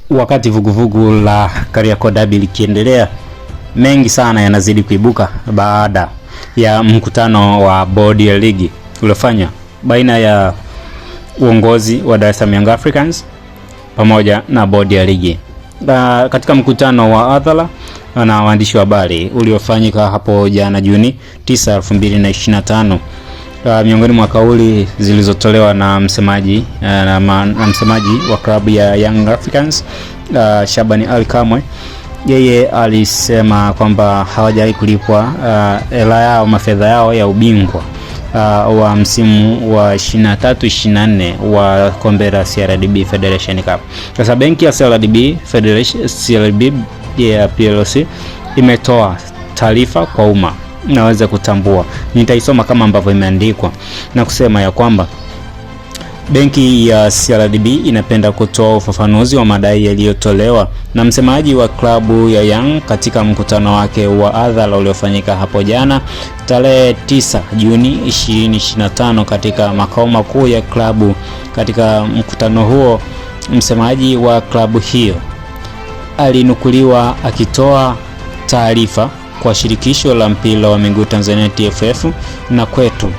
Wakati vuguvugu la Kariakoo Derby likiendelea, mengi sana yanazidi kuibuka baada ya mkutano wa bodi ya ligi uliofanywa baina ya uongozi wa Dar es Salaam Young Africans pamoja na bodi ya ligi. Katika mkutano wa hadhara na waandishi wa habari uliofanyika hapo jana Juni 9, 2025, miongoni mwa kauli zilizotolewa na msemaji wa klabu ya Young Africans, Shabani Ali Kamwe, yeye alisema kwamba hawajawahi kulipwa hela yao, mafedha yao ya ubingwa wa msimu wa 23-24 wa kombe la CRDB Federation Cup. Sasa benki ya CRDB Federation ya PLC imetoa taarifa kwa umma, naweza kutambua, nitaisoma kama ambavyo imeandikwa na kusema ya kwamba benki ya CRDB inapenda kutoa ufafanuzi wa madai yaliyotolewa na msemaji wa klabu ya Young katika mkutano wake wa hadhara uliofanyika hapo jana tarehe 9 Juni 2025 katika makao makuu ya klabu. Katika mkutano huo, msemaji wa klabu hiyo alinukuliwa akitoa taarifa kwa shirikisho la mpira wa miguu Tanzania TFF na kwetu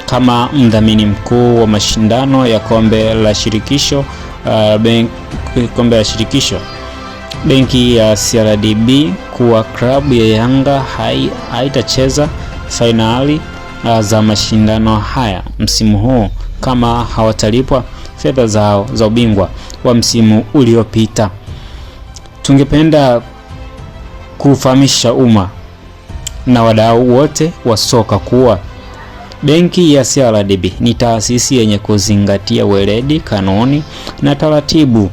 kama mdhamini mkuu wa mashindano ya kombe la shirikisho, benki ya CRDB kuwa klabu ya Yanga haitacheza fainali za mashindano haya msimu huu kama hawatalipwa fedha zao za ubingwa wa msimu uliopita. Tungependa kufahamisha umma na wadau wote wa soka kuwa benki ya CRDB ni taasisi yenye kuzingatia weledi, kanuni na taratibu,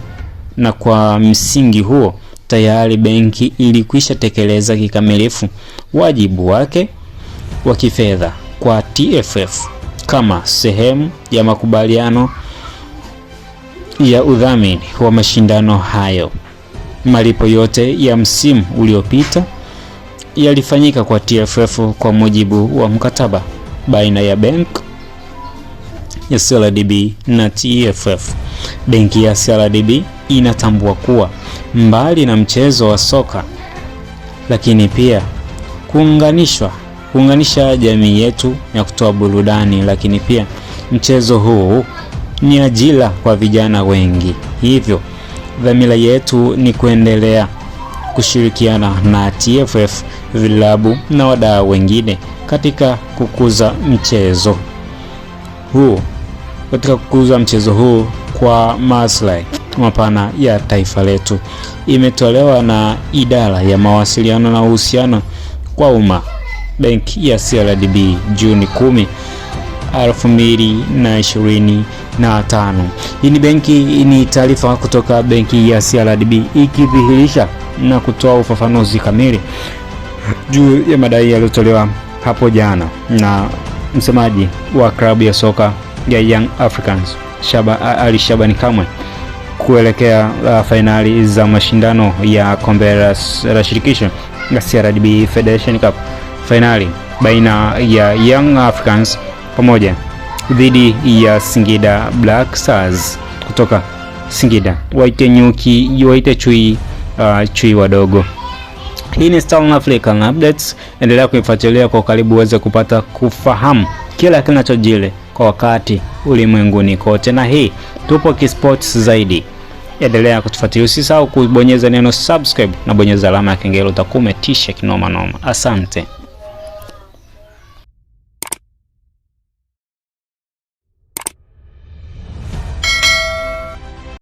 na kwa msingi huo tayari benki ilikwisha tekeleza kikamilifu wajibu wake wa kifedha kwa TFF kama sehemu ya makubaliano ya udhamini wa mashindano hayo. Malipo yote ya msimu uliopita yalifanyika kwa TFF kwa mujibu wa mkataba baina ya benki ya CRDB na TFF. Benki ya CRDB inatambua kuwa mbali na mchezo wa soka, lakini pia kuunganisha jamii yetu ya kutoa burudani, lakini pia mchezo huu ni ajira kwa vijana wengi. Hivyo dhamira yetu ni kuendelea kushirikiana na TFF, vilabu na wadau wengine katika kukuza mchezo huu kwa maslahi mapana ya taifa letu. Imetolewa na idara ya mawasiliano na uhusiano kwa umma, benki ya CRDB, Juni 10, 2025. Hii ni taarifa kutoka benki ya CRDB ikidhihirisha na kutoa ufafanuzi kamili juu ya madai yaliyotolewa hapo jana na msemaji wa klabu ya soka ya Young Africans, Ali Shabani Kamwe, kuelekea fainali za mashindano ya kombe la shirikisho la CRDB Federation Cup, fainali baina ya Young Africans pamoja dhidi ya Singida Black Stars kutoka Singida. Waite nyuki, waite chui wadogo. Hii ni Star African Updates. Endelea kuifuatilia kwa karibu uweze kufahamu kila kinachojiri kwa wakati ulimwenguni kote, na hii tupo kisports zaidi. Endelea kutufuatilia, usisahau kubonyeza neno subscribe na bonyeza alama ya kengele, utakuwa umetisha kinoma noma. Asante.